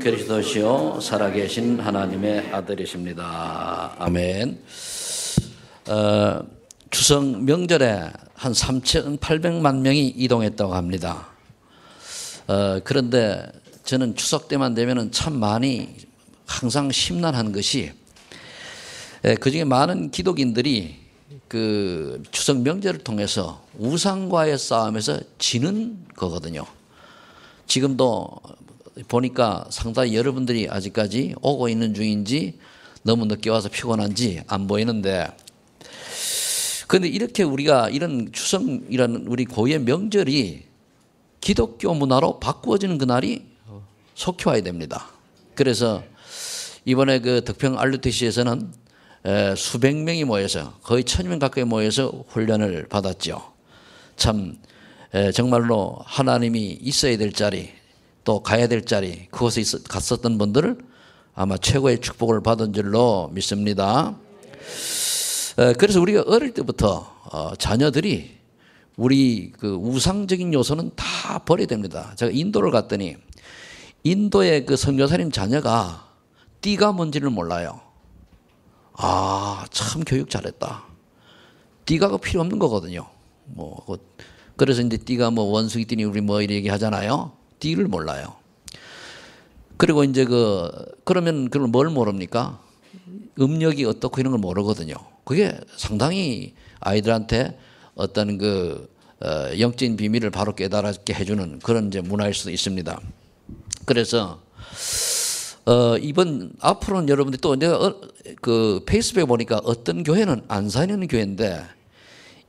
그리스도시요 살아계신 하나님의 아들이십니다. 아멘. 추석 명절에 한 3,800만 명이 이동했다고 합니다. 그런데 저는 추석 때만 되면 참 많이 항상 심란한 것이 그중에 많은 기독인들이 그 추석 명절을 통해서 우상과의 싸움에서 지는 거거든요. 지금도 보니까 상당히 여러분들이 아직까지 오고 있는 중인지 너무 늦게 와서 피곤한지 안 보이는데, 그런데 이렇게 우리가 이런 추석이라는 우리 고유의 명절이 기독교 문화로 바꾸어지는 그날이 속히 와야 됩니다. 그래서 이번에 그 덕평 RUTC에서는 수백 명이 모여서 거의 1,000명 가까이 모여서 훈련을 받았죠. 참 정말로 하나님이 있어야 될 자리, 또 가야 될 자리, 그곳에 갔었던 분들을 아마 최고의 축복을 받은 줄로 믿습니다. 그래서 우리가 어릴 때부터 자녀들이 우리 그 우상적인 요소는 다 버려야 됩니다. 제가 인도를 갔더니 인도의 그 선교사님 자녀가 띠가 뭔지를 몰라요. 아, 참 교육 잘했다. 띠가 필요 없는 거거든요. 그래서 이제 띠가 원숭이 띠니 우리 이렇게 얘기하잖아요. 띠를 몰라요. 그리고 이제 그러면 그걸 뭘 모릅니까? 음력이 어떻고 이런 걸 모르거든요. 그게 상당히 아이들한테 어떤 영적인 비밀을 바로 깨달게 해주는 그런 이제 문화일 수도 있습니다. 그래서 이번 앞으로는 여러분들이 또 내가 그 페이스북에 보니까 어떤 교회는 안산에 있는 교회인데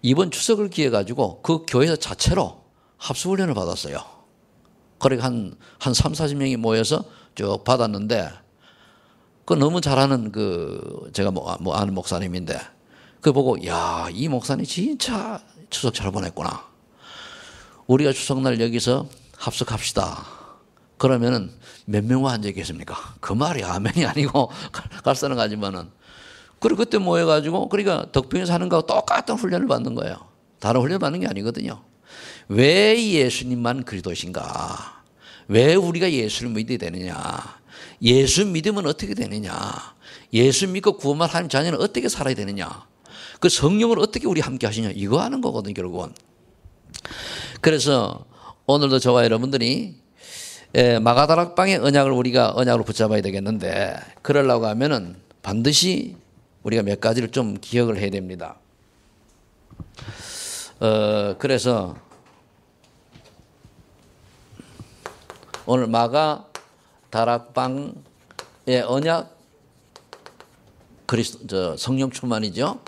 이번 추석을 기해 가지고 그 교회 자체로 합수훈련을 받았어요. 그러니까 한 30-40명이 모여서 쭉 받았는데 그 너무 잘하는 제가 아는 목사님인데 그 보고 야, 이 목사님 진짜 추석 잘 보냈구나. 우리가 추석날 여기서 합석합시다. 그러면은 몇 명만 앉아 계십니까? 그 말이 아멘이 아니고 갈사는 가지만은. 그리고 그때 모여가지고 그러니까 덕평에서 하는 거하고 똑같은 훈련을 받는 거예요. 다른 훈련 받는 게 아니거든요. 왜 예수님만 그리스도신가? 왜 우리가 예수를 믿어야 되느냐? 예수 믿으면 어떻게 되느냐? 예수 믿고 구원받은 하나님 자녀는 어떻게 살아야 되느냐? 그 성령을 어떻게 우리 함께 하시냐? 이거 하는 거거든요, 결국은. 그래서 오늘도 저와 여러분들이 마가다락방의 언약을 우리가 언약으로 붙잡아야 되겠는데, 그러려고 하면은 반드시 우리가 몇 가지를 좀 기억을 해야 됩니다. 그래서 오늘 마가다락방의 언약, 성령 충만이죠.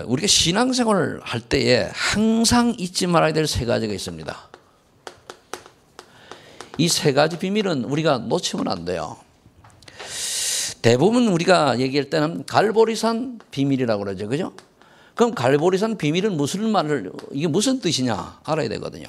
우리가 신앙생활을 할 때에 항상 잊지 말아야 될 세 가지가 있습니다. 이 세 가지 비밀은 우리가 놓치면 안 돼요. 대부분 우리가 얘기할 때는 갈보리산 비밀이라고 그러죠. 그죠? 그럼 갈보리산 비밀은 이게 무슨 뜻이냐 알아야 되거든요.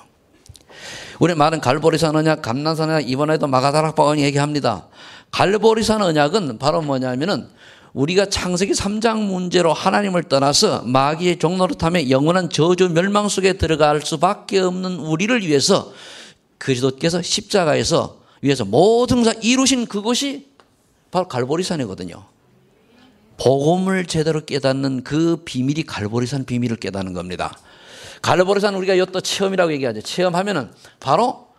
우리 말은 갈보리산 언약, 감난산 언약, 이번에도 마가다락방 언약 얘기합니다. 갈보리산 언약은 바로 뭐냐면은 우리가 창세기 3장 문제로 하나님을 떠나서 마귀의 종노릇함에 영원한 저주 멸망 속에 들어갈 수밖에 없는 우리를 위해서 그리스도께서 십자가에서 위해서 모든 것을 이루신 그것이 바로 갈보리산이거든요. 복음을 제대로 깨닫는 그 비밀이 갈보리산 비밀을 깨닫는 겁니다. 갈보리산 우리가 이것도 체험이라고 얘기하죠. 체험하면은 바로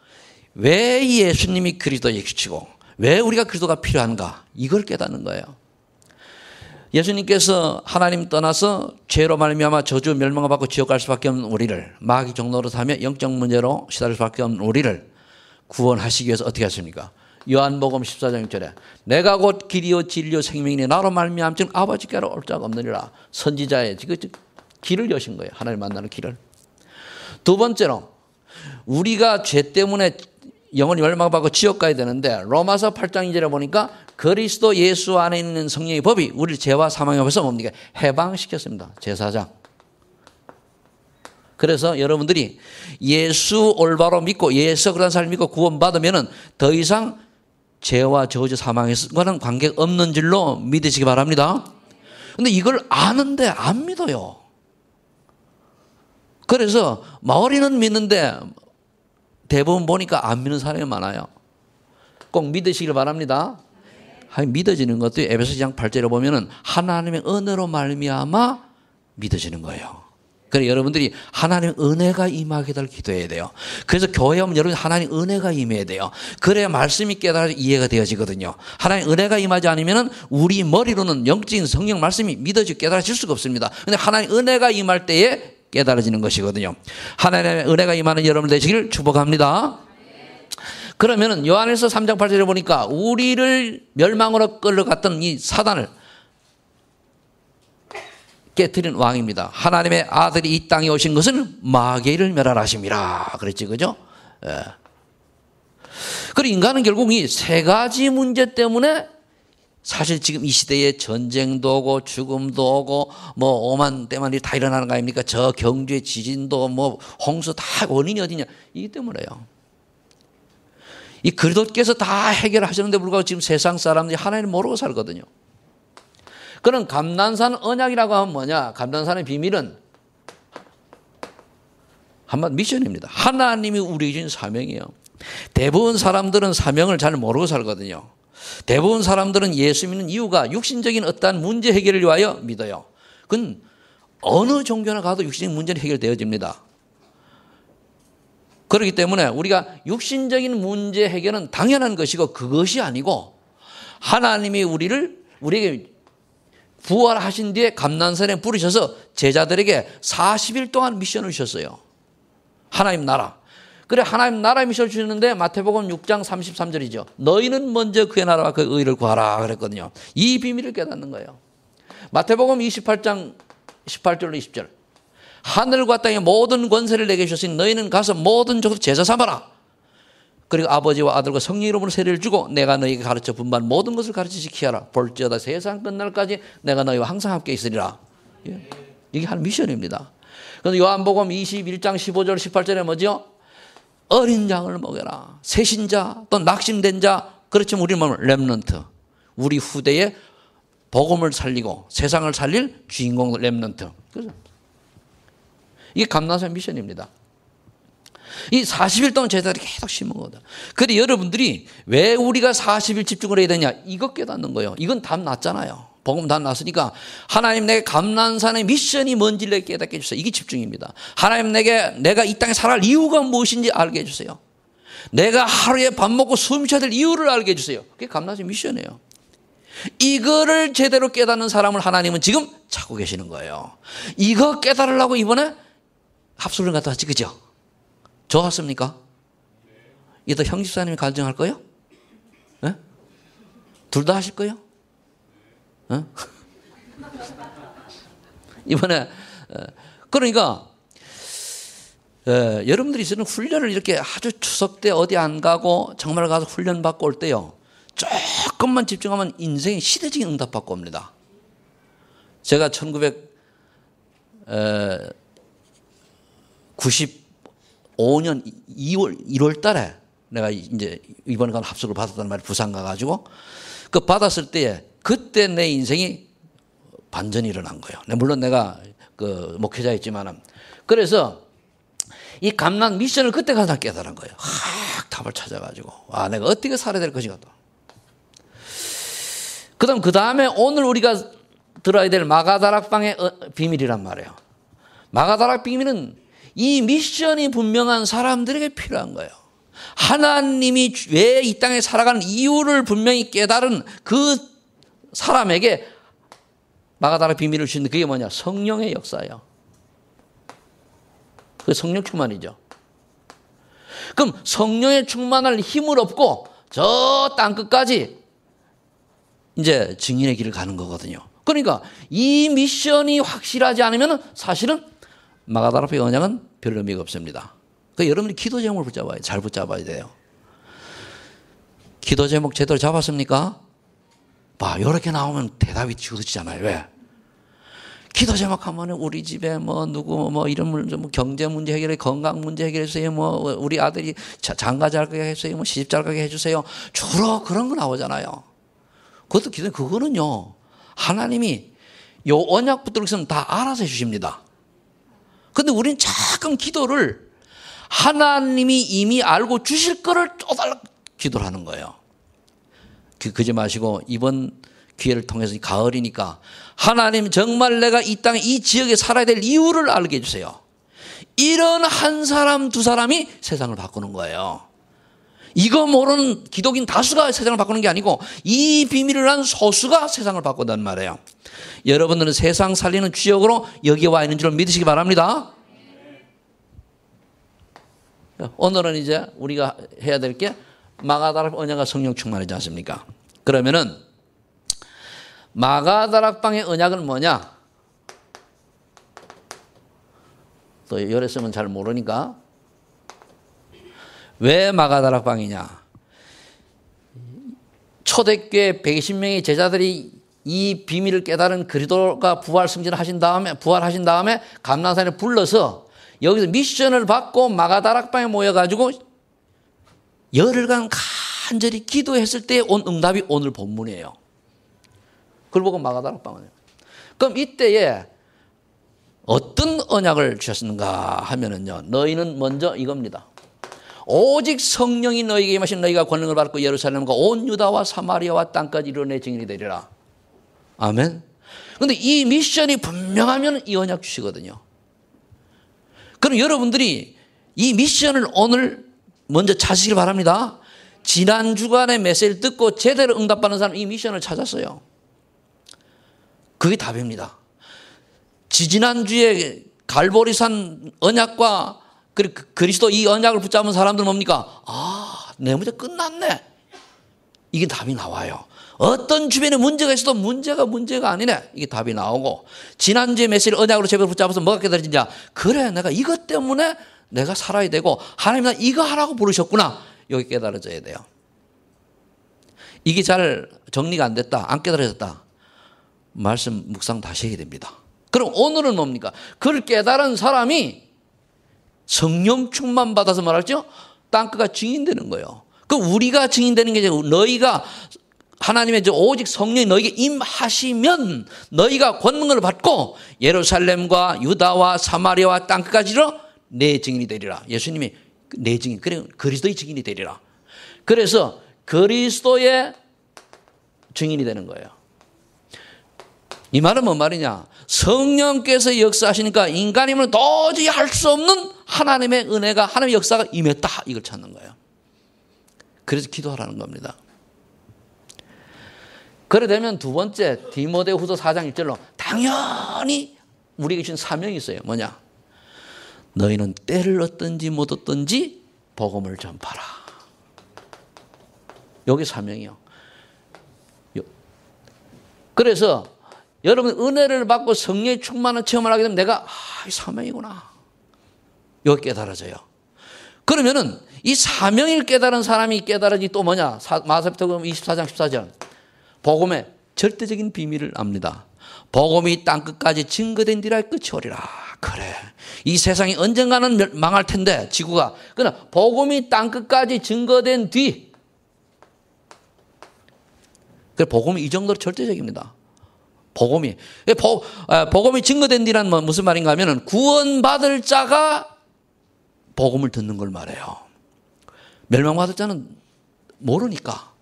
왜 예수님이 그리스도이시고 왜 우리가 그리스도가 필요한가 이걸 깨닫는 거예요. 예수님께서 하나님 떠나서 죄로 말미암아 저주 멸망을 받고 지옥 갈 수밖에 없는 우리를, 마귀 종노릇하며 영적 문제로 시달릴 수밖에 없는 우리를 구원하시기 위해서 어떻게 하십니까? 요한복음 14장 1절에 내가 곧 길이요 진리요 생명이니 나로 말미암지 아버지께로 올 자가 없느니라. 선지자의 길을 여신 거예요. 하나님 만나는 길을. 두 번째로 우리가 죄 때문에 영원히 멸망받고 지옥 가야 되는데 로마서 8장 2절에 보니까 그리스도 예수 안에 있는 성령의 법이 우리를 죄와 사망의 법에서 뭡니까? 해방시켰습니다. 제사장. 그래서 여러분들이 예수 올바로 믿고 예수 그런 사람 믿고 구원받으면은 더 이상 죄와 저주 사망과는 관계가 없는 줄로 믿으시기 바랍니다. 근데 이걸 아는데 안 믿어요. 그래서 마을이는 믿는데 대부분 보니까 안 믿는 사람이 많아요. 꼭 믿으시길 바랍니다. 믿어지는 것도 에베소 2장 8절에 보면은 하나님의 은혜로 말미암아 믿어지는 거예요. 그래서 여러분들이 하나님의 은혜가 임하게 될 기도해야 돼요. 그래서 교회 오면 여러분 하나님 은혜가 임해야 돼요. 그래야 말씀이 깨달아서 이해가 되어지거든요. 하나님 은혜가 임하지 않으면 우리 머리로는 영적인 성경 말씀이 믿어지고 깨달아질 수가 없습니다. 그런데 하나님 은혜가 임할 때에 깨달아지는 것이거든요. 하나님의 은혜가 임하는 여러분 되시길 축복합니다. 그러면은 요한일서 3장 8절에 보니까 우리를 멸망으로 끌어갔던 이 사단을 깨트린 왕입니다. 하나님의 아들이 이 땅에 오신 것은 마귀를 멸하라심이라 그랬지, 그죠? 예. 그리고 인간은 결국 이 세 가지 문제 때문에 사실 지금 이 시대에 전쟁도 오고 죽음도 오고 뭐 오만 때만 다 일어나는 거 아닙니까? 저 경주의 지진도 뭐 홍수 다 원인이 어디냐? 이기 때문에요. 이 그리스도께서 다 해결하셨는데 불구하고 지금 세상 사람들이 하나님을 모르고 살거든요. 그럼 감난산 언약이라고 하면 뭐냐? 감난산의 비밀은 한번 미션입니다. 하나님이 우리에게 주신 사명이에요. 대부분 사람들은 사명을 잘 모르고 살거든요. 대부분 사람들은 예수 믿는 이유가 육신적인 어떠한 문제 해결을 위하여 믿어요. 그건 어느 종교나 가도 육신적인 문제는 해결되어집니다. 그렇기 때문에 우리가 육신적인 문제 해결은 당연한 것이고 그것이 아니고 하나님이 우리에게 부활하신 뒤에 감난산에 부르셔서 제자들에게 40일 동안 미션을 주셨어요. 하나님 나라. 그래 하나님 나라 미션을 주셨는데 마태복음 6장 33절이죠. 너희는 먼저 그의 나라와 그의 의를 구하라 그랬거든요. 이 비밀을 깨닫는 거예요. 마태복음 28장 18절로 20절. 하늘과 땅의 모든 권세를 내게 주셨으니 너희는 가서 모든 족속 제자 삼아라. 그리고 아버지와 아들과 성령 이름으로 세례를 주고 내가 너희에게 가르쳐 분반 모든 것을 가르쳐 지키라. 볼지어다 세상 끝날까지 내가 너희와 항상 함께 있으리라. 이게 한 미션입니다. 그래서 요한복음 21장 15절 18절에 뭐죠? 어린 양을 먹여라. 새신자 또 낙심된 자 그렇지만 우리 몸은 렘넌트. 우리 후대에 복음을 살리고 세상을 살릴 주인공 렘넌트. 이게 감난산 미션입니다. 이 40일 동안 제자들이 계속 심은 거다. 그런데 여러분들이 왜 우리가 40일 집중을 해야 되냐? 이거 깨닫는 거예요. 이건 답 났잖아요. 복음 답 났으니까 하나님 내게 감난산의 미션이 뭔지를 내게 깨닫게 해주세요. 이게 집중입니다. 하나님 내가 이 땅에 살아갈 이유가 무엇인지 알게 해주세요. 내가 하루에 밥 먹고 숨 쉬어야 될 이유를 알게 해주세요. 그게 감난산 미션이에요. 이거를 제대로 깨닫는 사람을 하나님은 지금 찾고 계시는 거예요. 이거 깨달으려고 이번에 합수를 갖다 왔지, 그죠? 좋았습니까? 이따 형 집사님이 간증할 거예요? 네? 둘 다 하실 거예요? 네? 이번에 그러니까 여러분들이 쓰는 훈련을 이렇게 아주 추석 때 어디 안 가고 정말 가서 훈련 받고 올 때요 조금만 집중하면 인생의 시대적인 응답 받고 옵니다. 제가 1995년 1월 달에 내가 이제 이번에 간 합숙을 받았단 말이에요. 부산 가가지고. 그 받았을 때 그때 내 인생이 반전이 일어난 거예요. 물론 내가 그 목회자였지만은. 그래서 이 감난 미션을 그때 가서 깨달은 거예요. 답을 찾아가지고. 내가 어떻게 살아야 될 것인가 또. 그 다음에 오늘 우리가 들어야 될 마가다락방의 비밀이란 말이에요. 마가다락 비밀은 이 미션이 분명한 사람들에게 필요한 거예요. 하나님이 왜 이 땅에 살아가는 이유를 분명히 깨달은 그 사람에게 마가다락 비밀을 주는데 그게 뭐냐? 성령의 역사예요. 그 성령 충만이죠. 그럼 성령의 충만할 힘을 얻고 저 땅끝까지 이제 증인의 길을 가는 거거든요. 그러니까 이 미션이 확실하지 않으면 사실은 마가다락의 언약은 별 의미가 없습니다. 그러니까 여러분이 기도 제목을 붙잡아야 잘 붙잡아야 돼요. 기도 제목 제대로 잡았습니까? 이렇게 나오면 대답이 주어지잖아요. 왜? 기도 제목 하면 우리 집에 누구 이런 문제, 경제 문제 해결해, 건강 문제 해결해주세요. 우리 아들이 장가 잘 가게 해주세요. 시집 잘 가게 해주세요. 주로 그런 거 나오잖아요. 그것도 기도, 그거는요. 하나님이 요 언약 붙들고 있으면 다 알아서 해주십니다. 근데 우리는 자꾸 기도를 하나님이 이미 알고 주실 거를 쪼달라 기도를 하는 거예요. 그러지 마시고 이번 기회를 통해서 가을이니까 하나님 정말 내가 이 땅에 이 지역에 살아야 될 이유를 알게 해주세요. 이런 한 사람 두 사람이 세상을 바꾸는 거예요. 이거 모르는 기독인 다수가 세상을 바꾸는 게 아니고 이 비밀을 한 소수가 세상을 바꾼단 말이에요. 여러분들은 세상 살리는 주역으로 여기 와 있는 줄 믿으시기 바랍니다. 오늘은 이제 우리가 해야 될 게 마가다락 언약과 성령 충만이지 않습니까? 그러면은 마가다락방의 언약은 뭐냐? 또 열에 쓰면 잘 모르니까 왜 마가다락방이냐? 초대교회 120명의 제자들이 이 비밀을 깨달은 그리스도가 부활하신 다음에 감람산에 불러서 여기서 미션을 받고 마가다락방에 모여가지고 열흘간 간절히 기도했을 때 온 응답이 오늘 본문이에요. 그걸 보고 마가다락방은. 그럼 이때에 어떤 언약을 주셨는가 하면은요, 너희는 먼저 이겁니다. 오직 성령이 너희에게 임하신 너희가 권능을 받고 예루살렘과 온 유다와 사마리아와 땅까지 이르러 내 증인이 되리라. 아멘. 그런데 이 미션이 분명하면 이 언약 주시거든요. 그럼 여러분들이 이 미션을 오늘 먼저 찾으시길 바랍니다. 지난 주간에 메시지를 듣고 제대로 응답받는 사람 이 미션을 찾았어요. 그게 답입니다. 지지난주에 갈보리산 언약과 그리스도 이 언약을 붙잡은 사람들 뭡니까? 내 문제 끝났네. 이게 답이 나와요. 어떤 주변에 문제가 있어도 문제가 아니네. 이게 답이 나오고 지난주에 메시지를 언약으로 제대로 붙잡아서 뭐가 깨달아지냐? 그래 내가 이것 때문에 내가 살아야 되고 하나님 나 이거 하라고 부르셨구나. 여기 깨달아져야 돼요. 이게 잘 정리가 안 됐다. 안 깨달아졌다. 말씀 묵상 다시 해야 됩니다. 그럼 오늘은 뭡니까? 그걸 깨달은 사람이 성령 충만 받아서 말할죠? 땅끝가 증인되는 거예요. 그 우리가 증인되는 게 이제 너희가 하나님의 오직 성령이 너희에게 임하시면 너희가 권능을 받고 예루살렘과 유다와 사마리아와 땅끝까지로 내 증인이 되리라. 예수님이 내 증인, 그래 그리스도의 증인이 되리라. 그래서 그리스도의 증인이 되는 거예요. 이 말은 뭔 말이냐? 성령께서 역사하시니까 인간이면 도저히 할 수 없는 하나님의 은혜가 하나님의 역사가 임했다. 이걸 찾는 거예요. 그래서 기도하라는 겁니다. 그래 되면 두 번째 디모데후서 4장 1절로 당연히 우리에게 주신 사명이 있어요. 뭐냐? 너희는 때를 얻든지 못 얻든지 복음을 전파라. 여기 사명이요. 그래서 여러분 은혜를 받고 성령의 충만한 체험을 하게 되면 내가 이 사명이구나. 여기 깨달아져요. 그러면은 이 사명을 깨달은 사람이 깨달아지 또 뭐냐? 마가복음 24장 14절. 복음의 절대적인 비밀을 압니다. 복음이 땅끝까지 증거된 뒤라 끝이 오리라. 그래. 이 세상이 언젠가는 망할 텐데 지구가. 그러나 복음이 땅끝까지 증거된 뒤. 그 복음이 이 정도로 절대적입니다. 복음이 증거된 뒤란 무슨 말인가 하면은 구원받을 자가 복음을 듣는 걸 말해요. 멸망받을 자는 모르니까.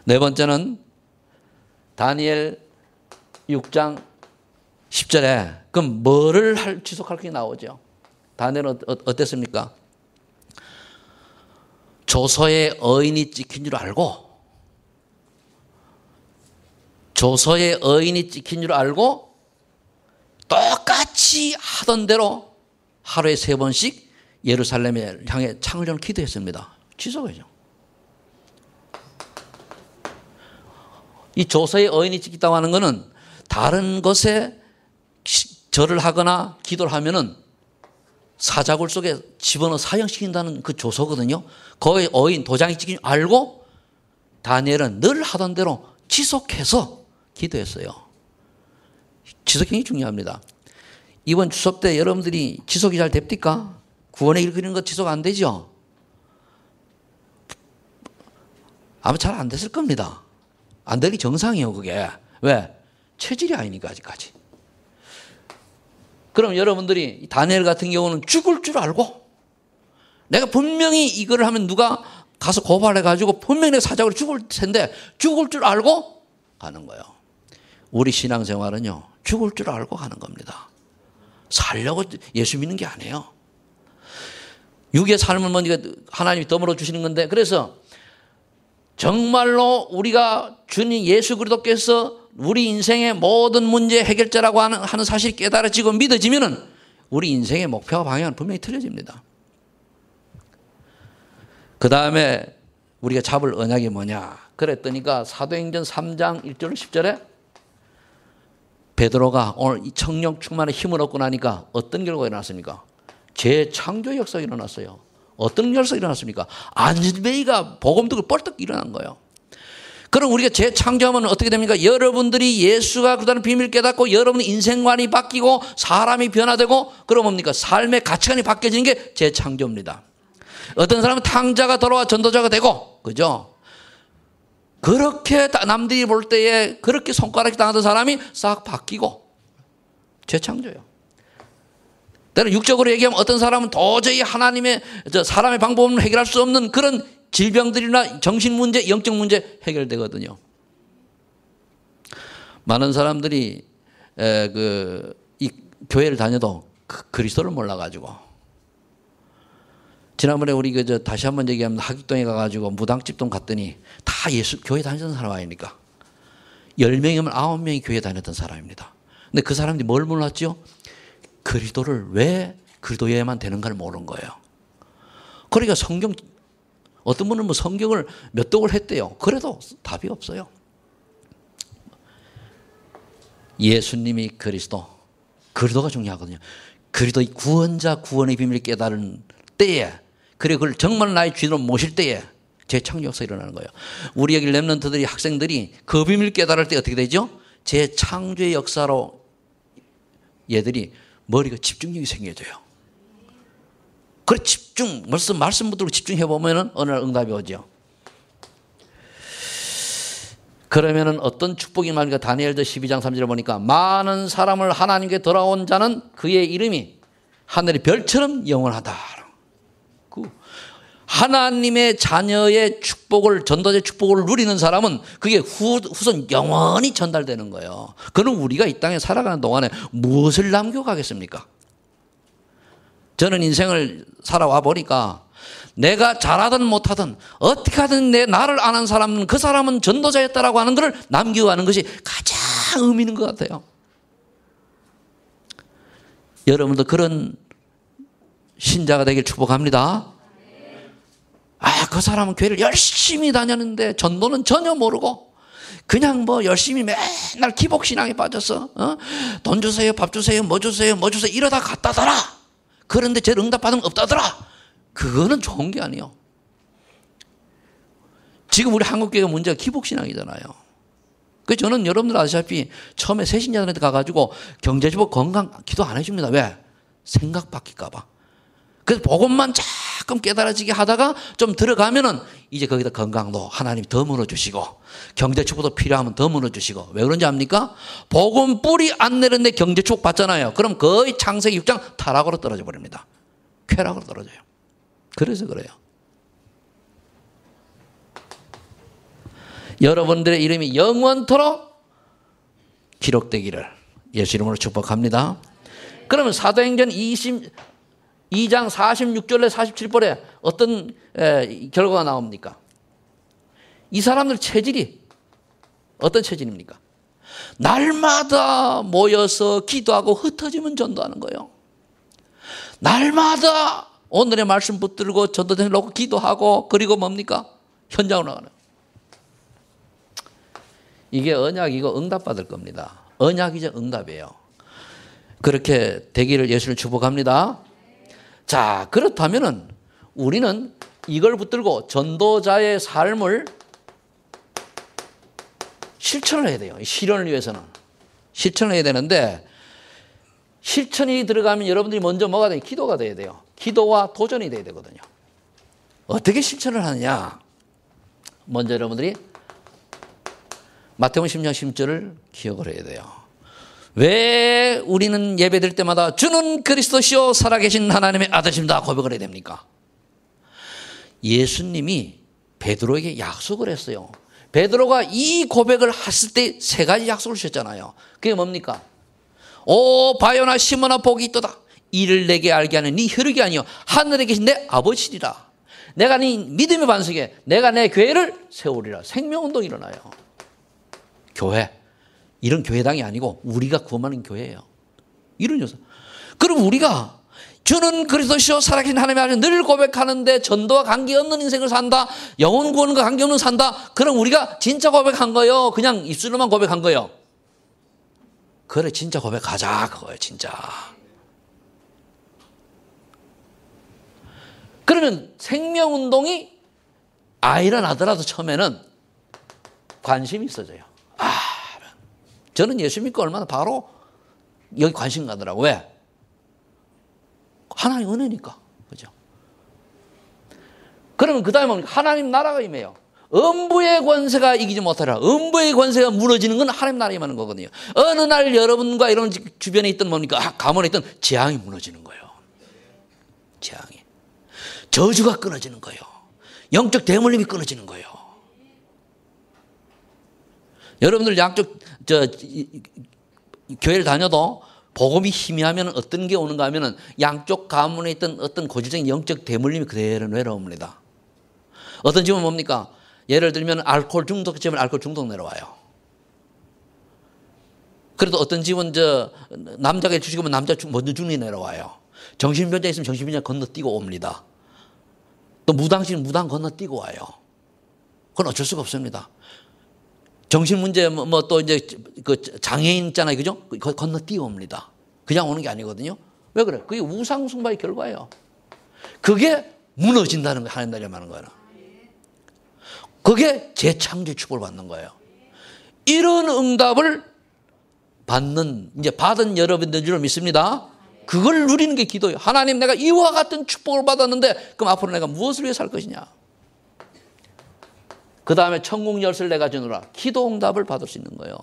네 번째는 다니엘 6장 10절에 그럼 뭐를 지속할 게 나오죠? 다니엘은 어땠습니까? 조서에 어인이 찍힌 줄 알고 똑같이 하던 대로 하루에 3번씩 예루살렘에 향해 창을 열고 기도했습니다. 지속해죠. 이 조서에 어인이 찍혔다고 하는 것은 다른 것에 절을 하거나 기도를 하면은 사자굴 속에 집어넣어 사형시킨다는 그 조서거든요. 거기에 어인 도장이 찍힌 줄 알고 다니엘은 늘 하던 대로 지속해서 기도했어요. 지속형이 중요합니다. 이번 추석 때 여러분들이 지속이 잘 됩니까? 구원의 길 그리는 거 지속 안 되죠? 아마 잘 안 됐을 겁니다. 안 되기 정상이에요, 그게. 왜? 체질이 아니니까 아직까지. 그럼 여러분들이 다니엘 같은 경우는 죽을 줄 알고 내가 분명히 이걸 하면 누가 가서 고발해가지고 분명히 내가 사자고로 죽을 텐데 죽을 줄 알고 가는 거예요. 우리 신앙생활은요, 죽을 줄 알고 가는 겁니다. 살려고 예수 믿는 게 아니에요. 육의 삶을 먼저 하나님이 덤으로 주시는 건데, 그래서 정말로 우리가 주님 예수 그리스도께서 우리 인생의 모든 문제 해결자라고 하는 사실이 깨달아지고 믿어지면은 우리 인생의 목표와 방향은 분명히 틀려집니다. 그 다음에 우리가 잡을 언약이 뭐냐 그랬더니까 사도행전 3장 1절 10절에 베드로가 오늘 이 성령 충만의 힘을 얻고 나니까 어떤 결과가 일어났습니까? 재창조의 역사가 일어났어요. 어떤 역사가 일어났습니까? 안진뱅이가 복음 듣고 벌떡 일어난 거예요. 그럼 우리가 재창조하면 어떻게 됩니까? 여러분들이 예수가 그다는 비밀을 깨닫고 여러분의 인생관이 바뀌고 사람이 변화되고 그럼 뭡니까? 삶의 가치관이 바뀌어지는 게 재창조입니다. 어떤 사람은 탕자가 돌아와 전도자가 되고, 그죠? 그렇게 남들이 볼 때에 그렇게 손가락이 당하던 사람이 싹 바뀌고 재창조예요. 때로 육적으로 얘기하면 어떤 사람은 도저히 하나님의 사람의 방법으로 해결할 수 없는 그런 질병들이나 정신 문제, 영적 문제 해결되거든요. 많은 사람들이 이 교회를 다녀도 그리스도를 몰라가지고. 지난번에 우리 다시 한번 얘기하면 하객동에 가가지고 무당집동 갔더니 다 예수 교회 다니던 사람 아닙니까? 10명이면 9명이 교회 다녔던 사람입니다. 근데 그 사람들이 뭘 몰랐죠? 그리스도를 왜 그리스도에만 되는가를 모르는 거예요. 그러니까 어떤 분은 성경을 몇 독을 했대요. 그래도 답이 없어요. 예수님이 그리스도가 중요하거든요. 그리스도의 구원자 구원의 비밀을 깨달은 때에, 그래 그걸 정말 나의 주인으로 모실 때에 재창조 역사가 일어나는 거예요. 우리 여기 렘넌트들이 학생들이 그 비밀을 깨달을 때 어떻게 되죠? 재창조의 역사로 얘들이 머리가 집중력이 생겨져요. 그래 말씀 붙들고 집중해 보면은 어느 날 응답이 오죠. 그러면은 어떤 축복이 말입니까? 다니엘서 12장 3절에 보니까 많은 사람을 하나님께 돌아온 자는 그의 이름이 하늘의 별처럼 영원하다. 하나님의 자녀의 축복을, 전도자의 축복을 누리는 사람은 그게 후손 영원히 전달되는 거예요. 그럼 우리가 이 땅에 살아가는 동안에 무엇을 남겨가겠습니까? 저는 인생을 살아와 보니까 내가 잘하든 못하든 어떻게 하든 나를 아는 사람은 그 사람은 전도자였다라고 하는 것을 남겨가는 것이 가장 의미 있는 것 같아요. 여러분도 그런 신자가 되길 축복합니다. 그 사람은 교회를 열심히 다녔는데 전도는 전혀 모르고 그냥 열심히 맨날 기복신앙에 빠져서 돈 주세요, 밥 주세요, 뭐 주세요 이러다 갔다더라. 그런데 제 응답받으면 없다더라. 그거는 좋은 게 아니에요. 지금 우리 한국교회가 문제가 기복신앙이잖아요. 그래서 저는 여러분들 아시다시피 처음에 새신자들한테 가가지고 경제적으로 건강 기도 안 해줍니다. 왜? 생각 바뀔까 봐. 그래서 복음만 조금 깨달아지게 하다가 좀 들어가면은 이제 거기다 건강도 하나님이 더 물어주시고 경제 축복도 필요하면 더 물어주시고. 왜 그런지 압니까? 복음 뿌리 안 내렸는데 경제 축복 받잖아요. 그럼 거의 창세기 6장 타락으로 떨어져 버립니다. 쾌락으로 떨어져요. 그래서 그래요. 여러분들의 이름이 영원토록 기록되기를 예수 이름으로 축복합니다. 그러면 사도행전 2장 46절에 47절에 어떤 결과가 나옵니까? 이 사람들 체질이 어떤 체질입니까? 날마다 모여서 기도하고 흩어지면 전도하는 거예요. 날마다 오늘의 말씀 붙들고 전도대를 놓고 기도하고 그리고 뭡니까? 현장으로 나가는. 이게 언약이고 응답받을 겁니다. 언약이죠, 응답이에요. 그렇게 되기를 예수를 축복합니다. 자, 그렇다면은 우리는 이걸 붙들고 전도자의 삶을 실천을 해야 돼요. 실현을 위해서는. 실천을 해야 되는데 실천이 들어가면 여러분들이 먼저 뭐가 돼요? 기도가 돼야 돼요. 기도와 도전이 돼야 되거든요. 어떻게 실천을 하느냐? 먼저 여러분들이 마태복음 10장 10절을 기억을 해야 돼요. 왜 우리는 예배드릴 때마다 주는 그리스도시요 살아계신 하나님의 아들이십니다 고백을 해야 됩니까? 예수님이 베드로에게 약속을 했어요. 베드로가 이 고백을 했을 때 세 가지 약속을 주셨잖아요. 그게 뭡니까? 오 바요나 시몬아 복이 있도다. 이를 내게 알게 하는 네 혈육이 아니요 하늘에 계신 내 아버지리라. 내가 네 믿음의 반석에 내가 내 교회를 세우리라. 생명운동이 일어나요. 교회. 이런 교회당이 아니고 우리가 구원하는 교회예요. 이런 요소. 그럼 우리가 주는 그리스도시요 살아계신 하나님의 아들 늘 고백하는데 전도와 관계없는 인생을 산다. 영혼 구원과 관계없는 산다. 그럼 우리가 진짜 고백한 거예요? 그냥 입술로만 고백한 거예요? 그래 진짜 고백하자 그거예요. 진짜. 그러면 생명운동이 일어나더라도 처음에는 관심이 있어져요. 저는 예수 믿고 얼마나 바로 여기 관심 가더라고요. 왜? 하나님 은혜니까. 그죠? 그러면 그 다음에 하나님 나라가 임해요. 음부의 권세가 이기지 못하라. 음부의 권세가 무너지는 건 하나님 나라에 임하는 거거든요. 어느 날 여러분과 이런 주변에 있던 뭡니까? 가문에 있던 재앙이 무너지는 거예요. 재앙이. 저주가 끊어지는 거예요. 영적 대물림이 끊어지는 거예요. 여러분들 양쪽 교회를 다녀도 복음이 희미하면 어떤 게 오는가 하면 양쪽 가문에 있던 어떤 고질적인 영적 대물림이 그대로 내려옵니다. 어떤 집은 뭡니까? 예를 들면 알코올 중독 집은 알코올 중독 내려와요. 그래도 어떤 집은 남자가 죽이면 남자 먼저 죽는 게 내려와요. 정신병자 있으면 정신병자 건너뛰고 옵니다. 또 무당식은 무당 건너뛰고 와요. 그건 어쩔 수가 없습니다. 정신 문제 또 이제 그 장애인 있잖아요, 그죠? 건너뛰어 옵니다. 그냥 오는 게 아니거든요. 왜 그래? 그게 우상 숭배의 결과예요. 그게 무너진다는 거 하나님 나라에 말하는 거예요. 그게 재창조 축복을 받는 거예요. 이런 응답을 받은 여러분들인 줄 믿습니다. 그걸 누리는 게 기도예요. 하나님 내가 이와 같은 축복을 받았는데 그럼 앞으로 내가 무엇을 위해 살 것이냐? 그 다음에 천국 열쇠를 내가 주노라. 기도 응답을 받을 수 있는 거예요.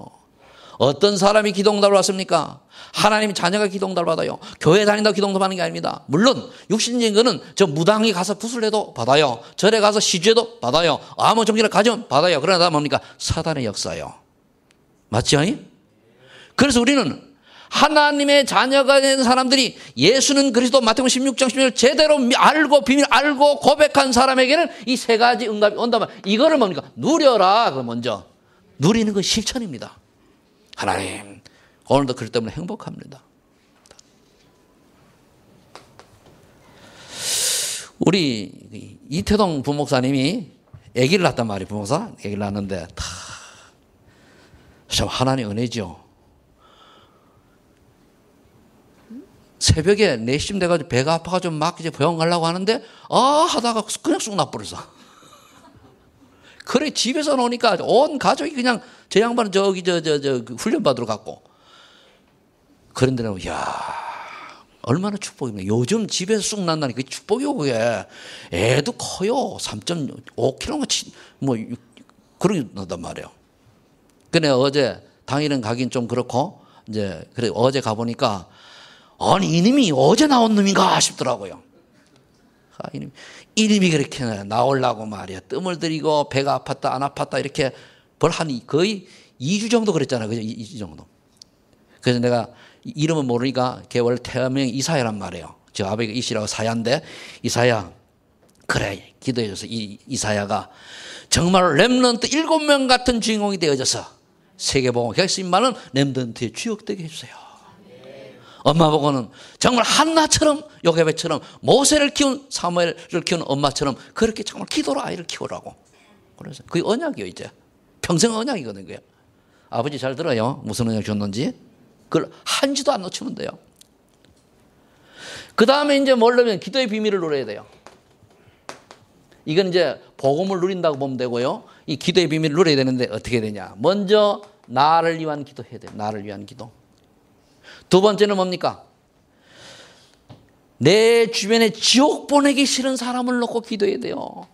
어떤 사람이 기도 응답을 받습니까? 하나님 자녀가 기도 응답을 받아요. 교회 다닌다고 기도 응답 받는 게 아닙니다. 물론 육신적인 거는 저 무당이 가서 구슬해도 받아요. 절에 가서 시주해도 받아요. 아무 종기를 가지면 받아요. 그러나 뭡니까? 사단의 역사예요. 맞죠? 그래서 우리는 하나님의 자녀가 된 사람들이 예수는 그리스도 마태복음 16장 16절 제대로 알고 비밀 알고 고백한 사람에게는 이 세 가지 응답이 온다면 이거를 뭡니까? 누려라. 그걸 먼저 누리는 건 실천입니다. 하나님 오늘도 그렇기 때문에 행복합니다. 우리 이태동 부목사님이 아기를 낳았단 말이에요. 부목사 아기를 낳았는데 참 하나님 은혜죠. 새벽에 4시쯤 돼가지고 배가 아파가지고 막 이제 병원 가려고 하는데 하다가 그냥 쑥 나버려서. 그래 집에서 노니까 온 가족이 그냥 저 양반은 저기 훈련 받으러 갔고. 그런데 얼마나 축복입니까? 요즘 집에서 쑥 난다니 그게 축복이요 그게. 애도 커요. 3.5kg 그러게 나단 말이에요. 근데 어제 당일은 가긴 좀 그렇고 이제 그래 어제 가보니까 아니 이놈이 어제 나온 놈인가 싶더라고요. 이놈이 그렇게 나오려고 말이야. 뜸을 들이고 배가 아팠다 안 아팠다 이렇게 거의 2주 정도 그랬잖아요. 그죠? 2주 정도. 그래서 내가 이름은 모르니까 걔 원래 태명이 이사야란 말이에요. 저 아버지가 이시라고 사야인데 이사야 그래 기도해줘서 이사야가 정말 렘넌트 7명 같은 주인공이 되어져서 세계복음 객심만은 렘넌트의 주역되게 해주세요. 엄마 보고는 정말 한나처럼 요게벳처럼 모세를 키운 사무엘을 키운 엄마처럼 그렇게 정말 기도로 아이를 키우라고. 그래서 그게 언약이에요. 이제 평생 언약이거든요. 그게. 아버지 잘 들어요. 무슨 언약 줬는지. 그걸 한지도 안 놓치면 돼요. 그 다음에 이제 뭘 넣으면 기도의 비밀을 누려야 돼요. 이건 이제 복음을 누린다고 보면 되고요. 이 기도의 비밀을 누려야 되는데 어떻게 되냐. 먼저 나를 위한 기도 해야 돼요. 나를 위한 기도. 두 번째는 뭡니까? 내 주변에 지옥 보내기 싫은 사람을 놓고 기도해야 돼요.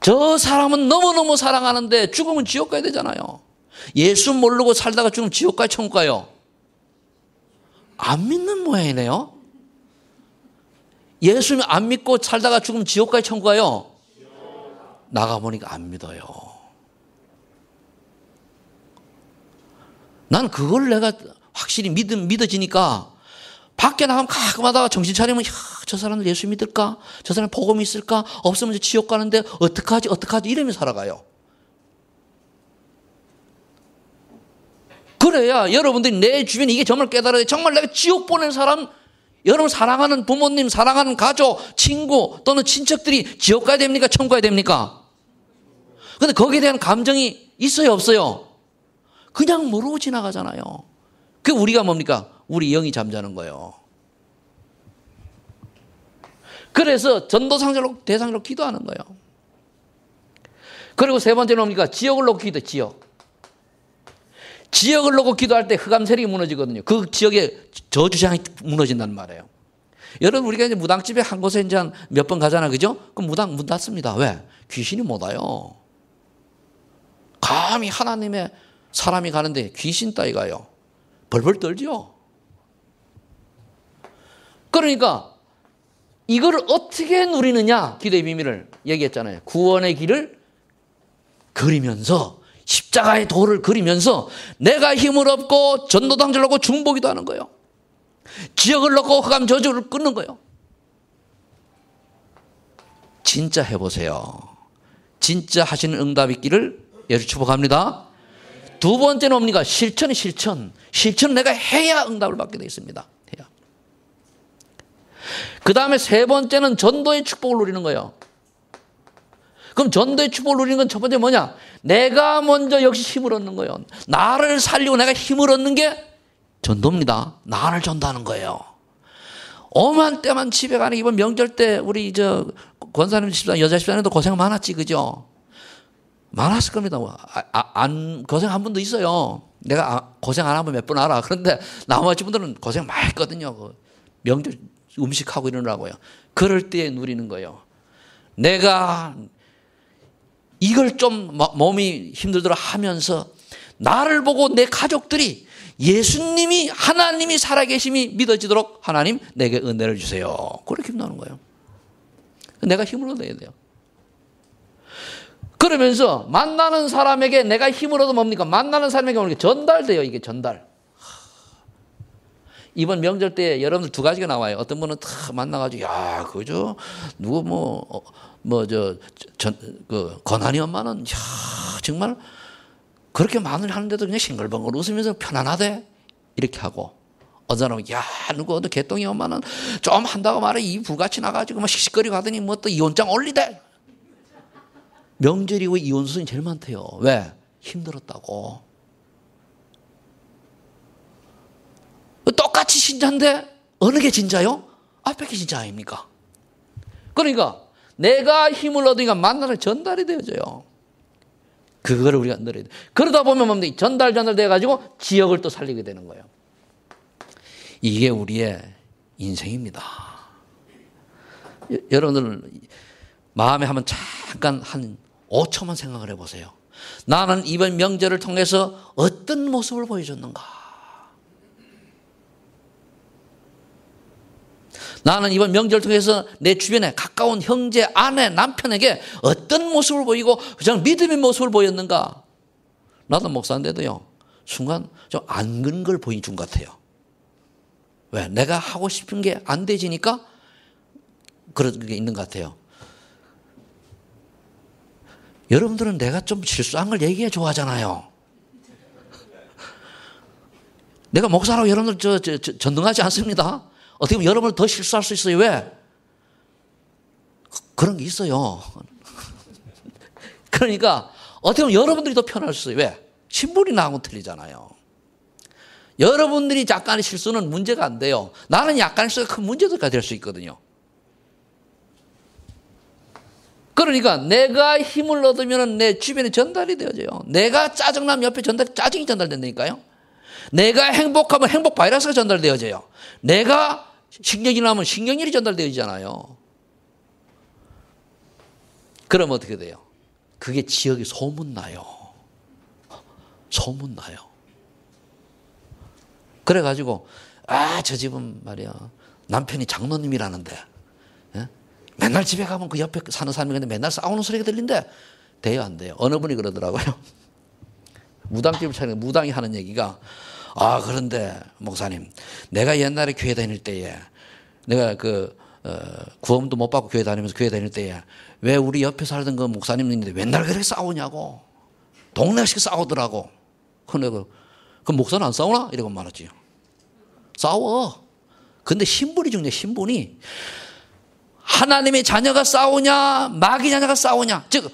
저 사람은 너무너무 사랑하는데 죽으면 지옥 가야 되잖아요. 예수 모르고 살다가 죽으면 지옥 가요, 천국 가요? 안 믿는 모양이네요. 예수님 안 믿고 살다가 죽으면 지옥 가요, 천국 가요? 나가보니까 안 믿어요. 난 그걸 내가 확실히 믿어지니까 밖에 나가면 가끔 하다가 정신 차리면 저 사람들 예수 믿을까? 저 사람 복음이 있을까? 없으면 이제 지옥 가는데 어떡하지 이러면서 살아가요. 그래야 여러분들이 내 주변에 이게 정말 깨달아야 돼. 정말 내가 지옥 보낸 사람, 여러분 사랑하는 부모님, 사랑하는 가족, 친구 또는 친척들이 지옥 가야 됩니까? 천국 가야 됩니까? 근데 거기에 대한 감정이 있어요, 없어요? 그냥 모르고 지나가잖아요. 그 우리가 뭡니까? 우리 영이 잠자는 거예요. 그래서 전도상자로 대상으로 기도하는 거예요. 그리고 세 번째는 뭡니까? 지역을 놓고 기도, 지역을 놓고 기도할 때 흑암 세력이 무너지거든요. 그 지역에 저주장이 무너진단 말이에요. 여러분, 우리가 이제 무당집에 한 곳에 이제 한 몇 번 가잖아요. 그죠? 그럼 무당 문 닫습니다. 왜? 귀신이 못 와요. 감히 하나님의 사람이 가는데 귀신 따위 가요. 벌벌 떨죠. 그러니까 이걸 어떻게 누리느냐, 기도의 비밀을 얘기했잖아요. 구원의 길을 그리면서, 십자가의 도를 그리면서 내가 힘을 얻고 전도당을 놓고 중보기도 하는 거예요. 지역을 놓고 흑암 저주를 끊는 거예요. 진짜 해보세요. 진짜 하시는 응답 있기를 예수 축복합니다. 두 번째는 뭡니까? 실천이 실천. 실천은 내가 해야 응답을 받게 되어 있습니다. 해야. 그 다음에 세 번째는 전도의 축복을 누리는 거예요. 그럼 전도의 축복을 누리는 건 첫 번째 뭐냐? 내가 먼저 역시 힘을 얻는 거예요. 나를 살리고 내가 힘을 얻는 게 전도입니다. 나를 전도하는 거예요. 오만 때만 집에 가는 이번 명절 때 우리 권사님 집사, 여자 집사님도 고생 많았지, 그죠? 많았을 겁니다. 안 고생 한 분도 있어요. 내가 고생 안 하면 몇 번 알아. 그런데 나머지 분들은 고생 많이 했거든요. 명절 음식하고 이러느라고요. 그럴 때 누리는 거예요. 내가 이걸 좀 몸이 힘들더라 하면서 나를 보고 내 가족들이 예수님이, 하나님이 살아계심이 믿어지도록 하나님 내게 은혜를 주세요. 그렇게 기도하는 거예요. 내가 힘을 얻어야 돼요. 그러면서 만나는 사람에게 내가 힘을 얻어 뭡니까? 만나는 사람에게 뭡니까? 전달돼요. 이게 전달. 이번 명절 때 여러분들 두 가지가 나와요. 어떤 분은 다 만나가지고, 야, 그죠? 누구 권한이 엄마는, 야, 정말 그렇게 말을 하는데도 그냥 싱글벙글 웃으면서 편안하대. 이렇게 하고. 어떤 사람은, 야, 누구 개똥이 엄마는 좀 한다고 말해. 이 불같이 나가지고 막 씩씩거리고 하더니 뭐 또 이혼장 올리대. 명절이고 이혼수는 제일 많대요. 왜? 힘들었다고. 똑같이 진짜인데 어느 게 진짜요? 앞에 게 진짜 아닙니까? 그러니까 내가 힘을 얻으니까 만나는 전달이 되어져요. 그거를 우리가 누려야 돼. 그러다 보면 뭡니까? 전달돼가지고 지역을 또 살리게 되는 거예요. 이게 우리의 인생입니다. 여러분들 마음에 한번 잠깐 한 5초만 생각을 해보세요. 나는 이번 명절을 통해서 어떤 모습을 보여줬는가? 나는 이번 명절을 통해서 내 주변에 가까운 형제, 아내, 남편에게 어떤 모습을 보이고 그냥 믿음의 모습을 보였는가? 나도 목사인데도요, 순간 좀 안 근 걸 보여준 것 같아요. 왜? 내가 하고 싶은 게 안 되지니까 그런 게 있는 것 같아요. 여러분들은 내가 좀 실수한 걸 얘기해 좋아하잖아요. 내가 목사라고 여러분들 전등하지 않습니다. 어떻게 보면 여러분을 더 실수할 수 있어요. 왜? 그런 게 있어요. 그러니까 어떻게 보면 여러분들이 더 편할 수 있어요. 왜? 신분이 나하고 틀리잖아요. 여러분들이 약간의 실수는 문제가 안 돼요. 나는 약간의 실수가 큰 문제가 될 수 있거든요. 그러니까 내가 힘을 얻으면 내 주변에 전달이 되어져요. 내가 짜증나면 옆에 짜증이 전달된다니까요. 내가 행복하면 행복 바이러스가 전달되어져요. 내가 신경이 나면 신경질이 전달되어지잖아요. 그럼 어떻게 돼요? 그게 지역이 소문나요. 소문나요. 그래가지고 저 집은 말이야 남편이 장로님이라는데 맨날 집에 가면 그 옆에 사는 사람이 근데 맨날 싸우는 소리가 들린대. 돼요, 안 돼요? 어느 분이 그러더라고요. 무당집을 차리는 무당이 하는 얘기가 그런데 목사님 내가 옛날에 교회 다닐 때에 내가 구원도 못 받고 교회 다니면서 교회 다닐 때에 왜 우리 옆에 살던 그 목사님인데 맨날 그렇게 싸우냐고. 동네씩 싸우더라고. 근데 그 목사는 안 싸우나? 이러고 말았지요. 싸워. 근데 신분이 중요해. 신분이 하나님의 자녀가 싸우냐 마귀 자녀가 싸우냐, 즉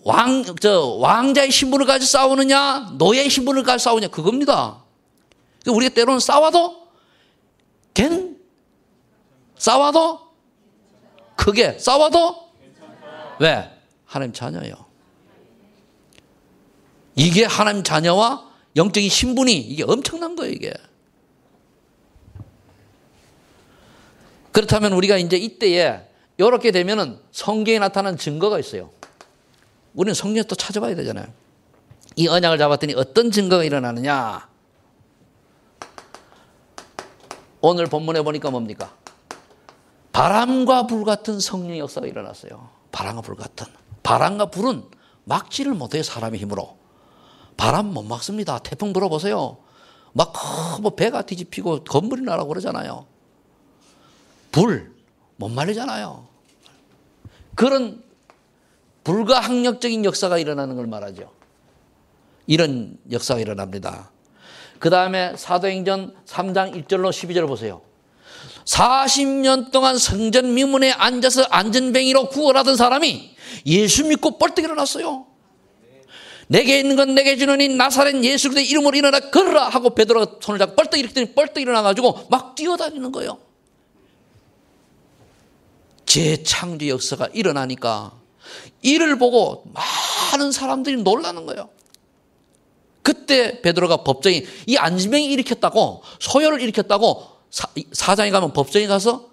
왕자의 신분을 가지고 싸우느냐 노예의 신분을 가지고 싸우냐, 그겁니다. 우리가 때로는 싸워도 크게 싸워도 왜? 하나님 자녀예요. 이게 하나님 자녀와 영적인 신분이 이게 엄청난 거예요, 이게. 그렇다면 우리가 이제 이때에 이렇게 되면은 성경에 나타난 증거가 있어요. 우리는 성경에 또 찾아봐야 되잖아요. 이 언약을 잡았더니 어떤 증거가 일어나느냐? 오늘 본문에 보니까 뭡니까? 바람과 불 같은 성령의 역사가 일어났어요. 바람과 불 같은. 바람과 불은 막지를 못해요, 사람의 힘으로. 바람 못 막습니다. 태풍 불어보세요. 막 배가 뒤집히고 건물이 나라고 그러잖아요. 불 못 말리잖아요. 그런 불가항력적인 역사가 일어나는 걸 말하죠. 이런 역사가 일어납니다. 그 다음에 사도행전 3장 1절로 12절을 보세요. 40년 동안 성전 미문에 앉아서 안전뱅이로 구걸하던 사람이 예수 믿고 벌떡 일어났어요. 내게 있는 건 내게 주노니 나사렛 예수 그리스도의 이름으로 일어나 걸으라 하고 베드로가 손을 잡고 벌떡 일으키더니 벌떡 일어나가지고 막 뛰어다니는 거예요. 재창조 역사가 일어나니까 이를 보고 많은 사람들이 놀라는 거예요. 그때 베드로가 법정에 이 안전뱅이 일으켰다고, 소요를 일으켰다고 사장에 가면 법정에 가서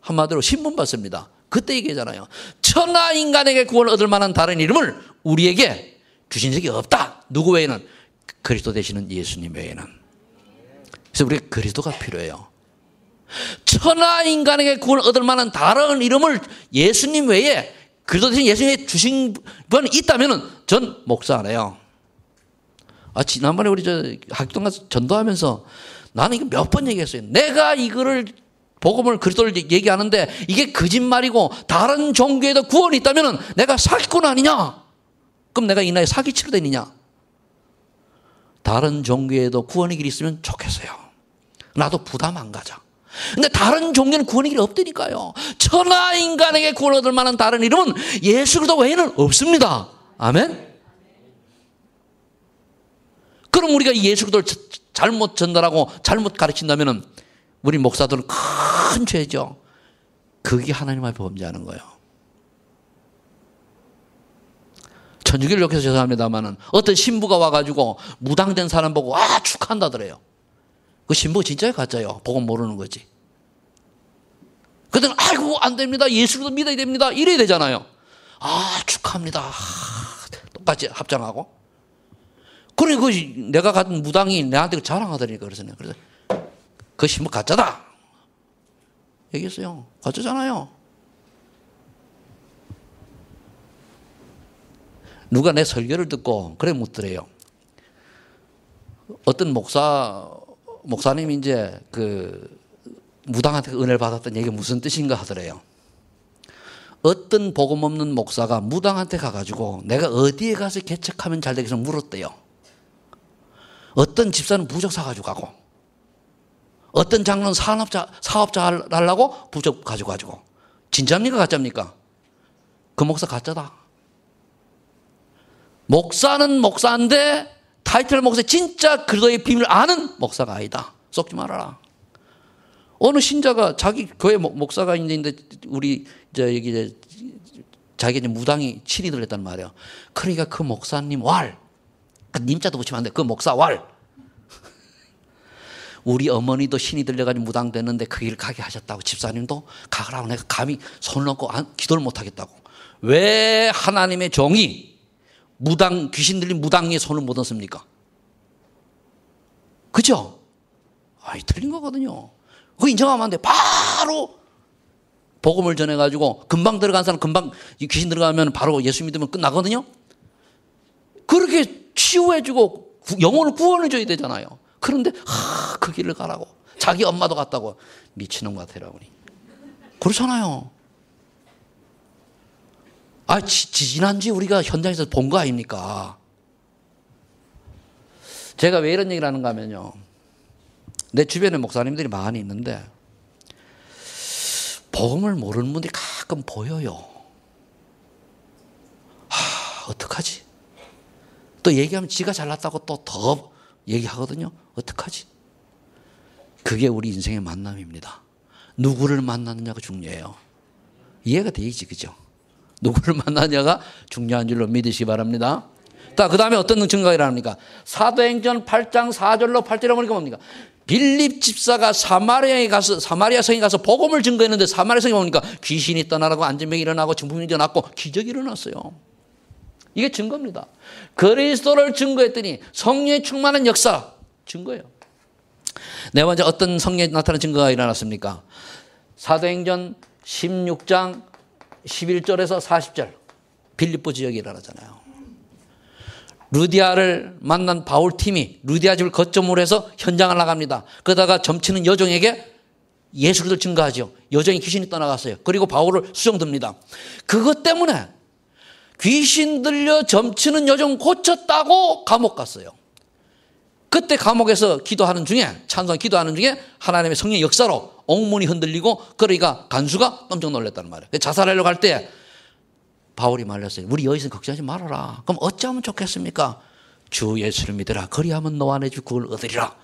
한마디로 신문 받습니다. 그때 얘기하잖아요. 천하 인간에게 구원을 얻을 만한 다른 이름을 우리에게 주신 적이 없다. 누구 외에는? 그리스도 되시는 예수님 외에는. 그래서 우리가 그리스도가 필요해요. 천하 인간에게 구원을 얻을 만한 다른 이름을 예수님 외에 그리스도 되신 예수님이 주신 분이 있다면 전 목사 안 해요. 지난번에 우리 학교동 가서 전도하면서 나는 이거 몇 번 얘기했어요. 내가 이거를 복음을 그리스도를 얘기하는데 이게 거짓말이고 다른 종교에도 구원이 있다면 내가 사기꾼 아니냐? 그럼 내가 이 나이에 사기치러 다니냐? 다른 종교에도 구원의 길이 있으면 좋겠어요. 나도 부담 안 가자. 근데 다른 종교는 구원의 길이 없다니까요. 천하 인간에게 구원 얻을 만한 다른 이름은 예수 그리스도 외에는 없습니다. 아멘? 그럼 우리가 예수 그리스도를 잘못 전달하고 잘못 가르친다면 우리 목사들은 큰 죄죠. 그게 하나님 앞에 범죄하는 거예요. 천주교를 욕해서 죄송합니다만 어떤 신부가 와가지고 무당된 사람 보고 축하한다더래요. 그 신부 진짜요 가짜요? 복음 모르는 거지. 그때는 아이고 안 됩니다. 예수도 믿어야 됩니다. 이래야 되잖아요. 축하합니다. 똑같이 합장하고. 그리고 내가 같은 무당이 내한테 자랑하더니까 그래서 그 신부 가짜다. 얘기했어요. 가짜잖아요. 누가 내 설교를 듣고 그래 묻더래요. 어떤 목사님이 이제 무당한테 은혜를 받았던 얘기가 무슨 뜻인가 하더래요. 어떤 복음 없는 목사가 무당한테 가가지고 내가 어디에 가서 개척하면 잘 되겠어 물었대요. 어떤 집사는 부적 사가지고 가고, 어떤 장로는 사업자 하려고 부적 가지고 가지고. 진짜입니까 가짜입니까? 그 목사 가짜다. 목사는 목사인데 타이틀 목사 진짜 그리스도의 비밀을 아는 목사가 아니다. 속지 말아라. 어느 신자가 자기 교회 목사가 있는데 우리 여기 자기 이제 무당이 친이들 했단 말이에요. 그러니까 그 목사님 님자도 붙이면 안 돼. 그 목사 우리 어머니도 신이 들려가지고 무당 됐는데 그 길 가게 하셨다고 집사님도 가라고 내가 감히 손을 얹고 기도를 못 하겠다고. 왜 하나님의 종이 귀신 들린 무당의 손을 못 얻습니까? 그죠? 틀린 거거든요. 그거 인정하면 안 돼. 바로 복음을 전해가지고 금방 들어간 사람 금방 귀신 들어가면 바로 예수 믿으면 끝나거든요. 그렇게 치유해주고 영혼을 구원해줘야 되잖아요. 그런데 그 길을 가라고. 자기 엄마도 갔다고. 미친놈 같아라 우리. 그렇잖아요. 지난주에 우리가 현장에서 본 거 아닙니까? 제가 왜 이런 얘기를 하는가 하면요. 내 주변에 목사님들이 많이 있는데 복음을 모르는 분들이 가끔 보여요. 어떡하지? 또 얘기하면 지가 잘났다고 또 더 얘기하거든요. 어떡하지? 그게 우리 인생의 만남입니다. 누구를 만나느냐가 중요해요. 이해가 되지, 그죠? 누구를 만나느냐가 중요한 줄로 믿으시기 바랍니다. 그 다음에 어떤 증거가 일어납니까? 사도행전 8장 4절로 8절에 보니까 뭡니까? 빌립 집사가 사마리아 성에 가서 복음을 증거했는데 사마리아 성에 보니까 귀신이 떠나라고 안전병이 일어나고 증풍이 일어나고 기적이 일어났어요. 이게 증거입니다. 그리스도를 증거했더니 성령의 충만한 역사 증거예요. 네 번째 어떤 성령에 나타난 증거가 일어났습니까? 사도행전 16장 11절에서 40절 빌립보 지역에 일어나잖아요. 루디아를 만난 바울팀이 루디아 집을 거점으로 해서 현장을 나갑니다. 그러다가 점치는 여종에게 예수를 증거하죠. 여종이 귀신이 떠나갔어요. 그리고 바울을 수정듭니다. 그것 때문에 귀신 들려 점치는 여종 고쳤다고 감옥 갔어요. 그때 감옥에서 기도하는 중에 찬송 기도하는 중에 하나님의 성령의 역사로 옥문이 흔들리고 그러니까 간수가 깜짝 놀랐다는 말이에요. 자살하려고 할 때 바울이 말렸어요. 우리 여기서 걱정하지 말아라. 그럼 어찌하면 좋겠습니까? 주 예수를 믿으라. 그리하면 너와 내 집 구원을 얻으리라.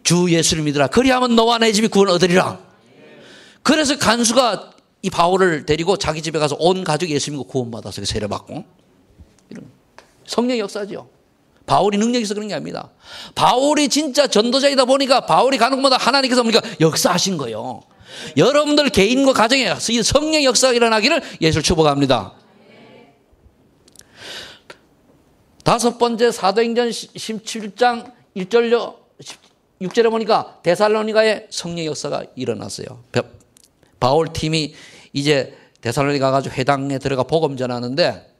주 예수를 믿으라. 그리하면 너와 내 집이 구원을 얻으리라. 그래서 간수가 이 바울을 데리고 자기 집에 가서 온 가족이 예수 믿고 구원받아서 세례받고 이런 성령의 역사죠. 바울이 능력이 있어 그런 게 아닙니다. 바울이 진짜 전도자이다 보니까 바울이 가는 곳마다 하나님께서 보니까 역사하신 거예요. 여러분들 개인과 가정에 성령의 역사가 일어나기를 예수를 축복합니다. 다섯 번째 사도행전 17장 1절로 6절에 보니까 데살로니가에 성령의 역사가 일어났어요. 바울 팀이 이제 데살로니가 가지고 회당에 들어가 복음 전하는데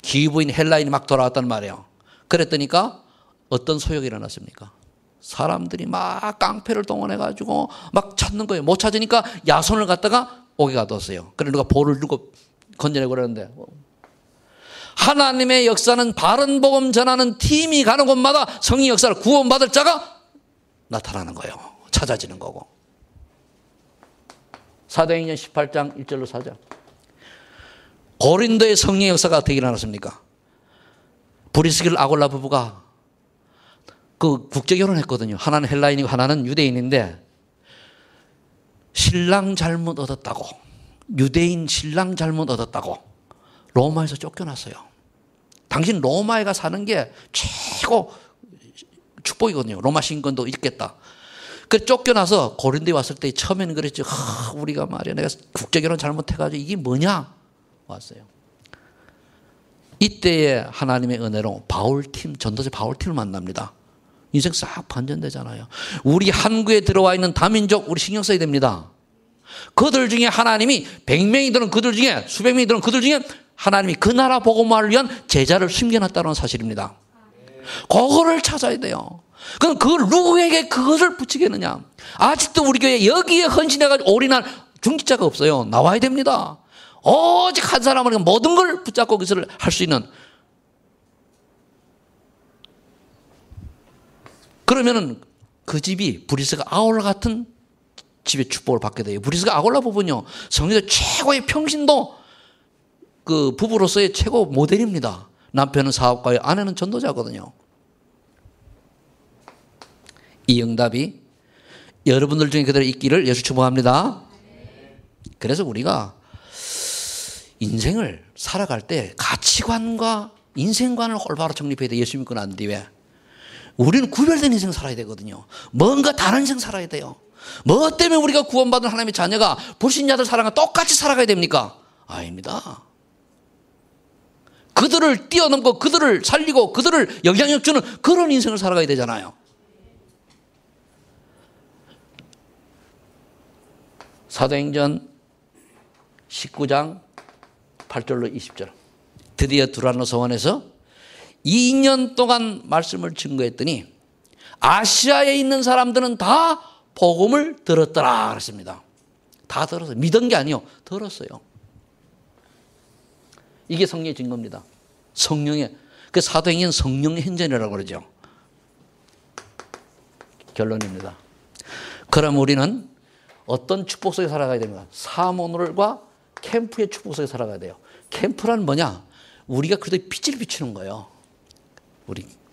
기부인 헬라인이 막 돌아왔단 말이에요. 그랬더니까 어떤 소용이 일어났습니까? 사람들이 막 깡패를 동원해가지고 막 찾는 거예요. 못 찾으니까 야손을 갖다가 옥에 가뒀어요. 그래 누가 볼을 들고 건져내고 그러는데 하나님의 역사는 바른 복음 전하는 팀이 가는 곳마다 성의 역사를 구원받을 자가 나타나는 거예요. 찾아지는 거고. 사도행전 18장 1절로 4절. 고린도의 성령의 역사가 어떻게 일어났습니까? 브리스길 아골라 부부가 그 국제결혼했거든요. 하나는 헬라인이고 하나는 유대인인데 신랑 잘못 얻었다고, 유대인 신랑 잘못 얻었다고 로마에서 쫓겨났어요. 당신 로마에 가 사는 게 최고 축복이거든요. 로마 신권도 있겠다. 그 쫓겨나서 고린도에 왔을 때 처음에는 그랬죠. 우리가 말이야 내가 국제결혼 잘못해가지고 이게 뭐냐 왔어요. 이때에 하나님의 은혜로 바울팀, 전도자 바울팀을 만납니다. 인생 싹 반전되잖아요. 우리 한국에 들어와 있는 다민족 우리 신경 써야 됩니다. 그들 중에 하나님이 100명이 들은 그들 중에 수백 명이 들은 그들 중에 하나님이 그 나라 복음화를 위한 제자를 숨겨놨다는 사실입니다. 그거를 찾아야 돼요. 그럼 그걸 누구에게 그것을 붙이겠느냐? 아직도 우리 교회 여기에 헌신해가지고 올인할 중직자가 없어요. 나와야 됩니다. 오직 한 사람은 모든 걸 붙잡고 그것을 할 수 있는. 그러면은 그 집이 브리스가 아울라 같은 집의 축복을 받게 돼요. 브리스가 아울라 부부는요, 성경에서 최고의 평신도 그 부부로서의 최고 모델입니다. 남편은 사업가요, 아내는 전도자거든요. 이 응답이 여러분들 중에 그대로 있기를 예수 축복합니다. 그래서 우리가 인생을 살아갈 때 가치관과 인생관을 올바로 정립해야 돼. 예수 믿고 난 뒤에. 우리는 구별된 인생 살아야 되거든요. 뭔가 다른 인생 살아야 돼요. 뭐 때문에 우리가 구원받은 하나님의 자녀가 불신자들 사랑과 똑같이 살아가야 됩니까? 아닙니다. 그들을 뛰어넘고 그들을 살리고 그들을 영향력 주는 그런 인생을 살아가야 되잖아요. 사도행전 19장 8절로 20절. 드디어 두란노 서원에서 2년 동안 말씀을 증거했더니 아시아에 있는 사람들은 다 복음을 들었더라 그랬습니다. 다 들었어요. 믿은 게 아니요. 들었어요. 이게 성령의 증거입니다. 성령의, 그 사도행전 성령의 현전이라고 그러죠. 결론입니다. 그럼 우리는 어떤 축복 속에 살아가야 됩니까? 사모놀과 캠프의 축복 속에 살아가야 돼요. 캠프란 뭐냐? 우리가 그래도 빛을 비추는 거예요.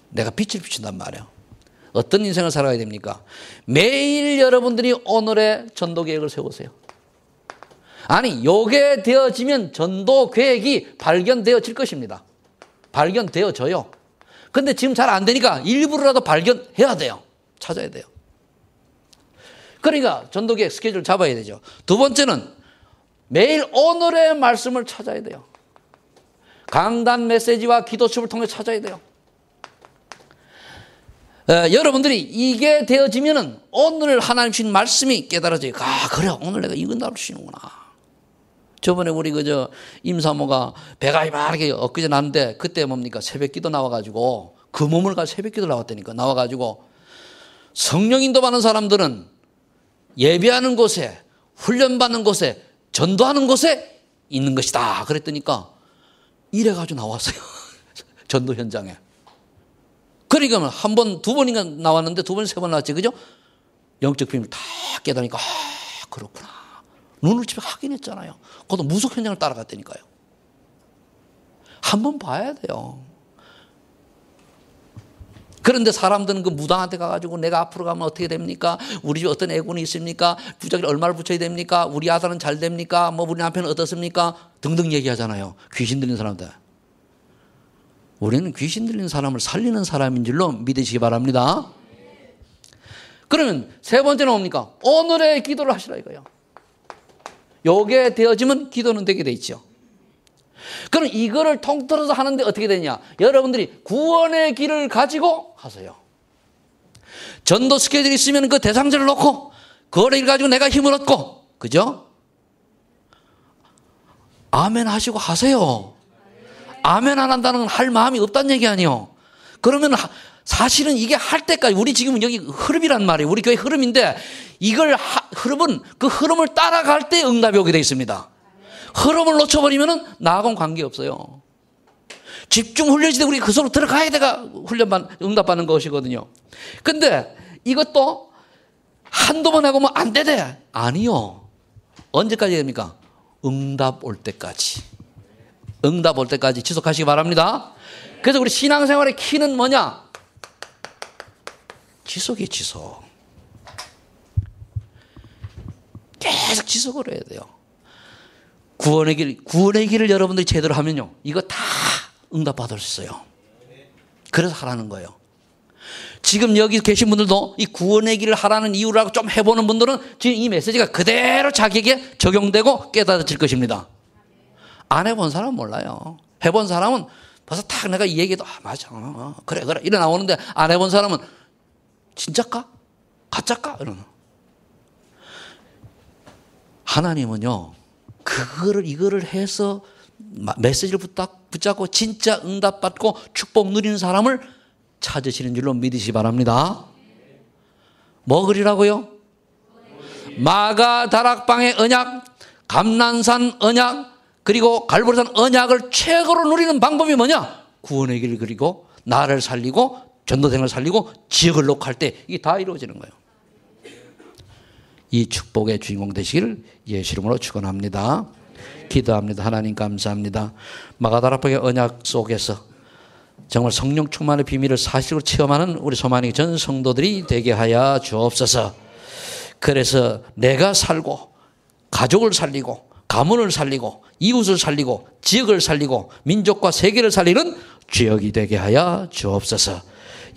내가 빛을 비춘단 말이에요. 어떤 인생을 살아가야 됩니까? 매일 여러분들이 오늘의 전도 계획을 세우세요. 아니, 요게 되어지면 전도 계획이 발견되어질 것입니다. 발견되어져요. 근데 지금 잘 안 되니까 일부러라도 발견해야 돼요. 찾아야 돼요. 그러니까 전도 계획 스케줄 잡아야 되죠. 두 번째는 매일 오늘의 말씀을 찾아야 돼요. 강단 메시지와 기도첩을 통해 찾아야 돼요. 여러분들이 이게 되어지면은 오늘 하나님 주신 말씀이 깨달아져요. 아, 그래. 오늘 내가 이건 나올 수 있는구나. 저번에 우리 임사모가 배가 이렇게 엊그제 났는데 그때 뭡니까? 새벽 기도 나와가지고 그 몸을 가지고 새벽 기도 나왔다니까. 나와가지고 성령 인도받는 사람들은 예배하는 곳에, 훈련받는 곳에, 전도하는 곳에 있는 것이다. 그랬더니까 이래가지고 나왔어요. 전도 현장에. 그러니까 한 번, 두 번인가 나왔는데 두 번, 세 번 나왔지. 그죠? 영적 비밀을 다 깨달으니까, 아, 그렇구나. 눈을 집에 확인했잖아요. 그것도 무속 현장을 따라갔다니까요. 한 번 봐야 돼요. 그런데 사람들은 그 무당한테 가가지고 내가 앞으로 가면 어떻게 됩니까? 우리 집에 어떤 애군이 있습니까? 부자를 얼마를 붙여야 됩니까? 우리 아들은 잘 됩니까? 뭐 우리 남편은 어떻습니까? 등등 얘기하잖아요. 귀신 들린 사람들. 우리는 귀신 들린 사람을 살리는 사람인 줄로 믿으시기 바랍니다. 그러면 세 번째는 뭡니까? 오늘의 기도를 하시라 이거예요. 요게 되어지면 기도는 되게 돼 있죠. 그럼 이거를 통틀어서 하는데 어떻게 되냐? 여러분들이 구원의 길을 가지고 하세요. 전도 스케줄이 있으면 그 대상자를 놓고 그거를 가지고 내가 힘을 얻고, 그죠? 아멘 하시고 하세요. 아멘 안 한다는 건 할 마음이 없다는 얘기 아니에요. 그러면 사실은 이게 할 때까지 우리 지금 여기 흐름이란 말이에요. 우리 교회 흐름인데 이걸 흐름은 그 흐름을 따라갈 때 응답이 오게 되어 있습니다. 흐름을 놓쳐버리면 나하고는 관계없어요. 집중 훈련시대 우리 그 속으로 들어가야 내가 응답받는 것이거든요. 근데 이것도 한두 번 하고 뭐 안 되대. 아니요. 언제까지 됩니까? 응답 올 때까지. 응답 올 때까지 지속하시기 바랍니다. 그래서 우리 신앙생활의 키는 뭐냐? 지속이 지속. 계속 지속을 해야 돼요. 구원의 길을 여러분들이 제대로 하면요. 이거 다 응답받을 수 있어요. 그래서 하라는 거예요. 지금 여기 계신 분들도 이 구원의 길을 하라는 이유라고 좀 해보는 분들은 지금 이 메시지가 그대로 자기에게 적용되고 깨달아질 것입니다. 안 해본 사람은 몰라요. 해본 사람은 벌써 딱 내가 이 얘기도 맞아. 그래 이래 나오는데 안 해본 사람은 진짜까? 가짜까? 이러는. 하나님은요. 이거를 해서 메시지를 붙잡고 진짜 응답받고 축복 누리는 사람을 찾으시는 줄로 믿으시기 바랍니다. 뭐 그리라고요? 마가 다락방의 언약, 감난산 언약, 그리고 갈보리산 언약을 최고로 누리는 방법이 뭐냐? 구원의 길을 그리고 나를 살리고 전도생을 살리고 지역을 녹할 때 이게 다 이루어지는 거예요. 이 축복의 주인공 되시기를 예수 이름으로 축원합니다. 기도합니다. 하나님 감사합니다. 마가다락방의 언약 속에서 정말 성령 충만의 비밀을 사실로 체험하는 우리 소만이 전 성도들이 되게 하여 주옵소서. 그래서 내가 살고 가족을 살리고 가문을 살리고 이웃을 살리고 지역을 살리고 민족과 세계를 살리는 주역이 되게 하여 주옵소서.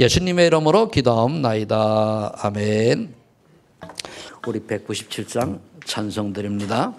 예수님의 이름으로 기도하옵나이다. 아멘. 우리 197장 찬송 드립니다.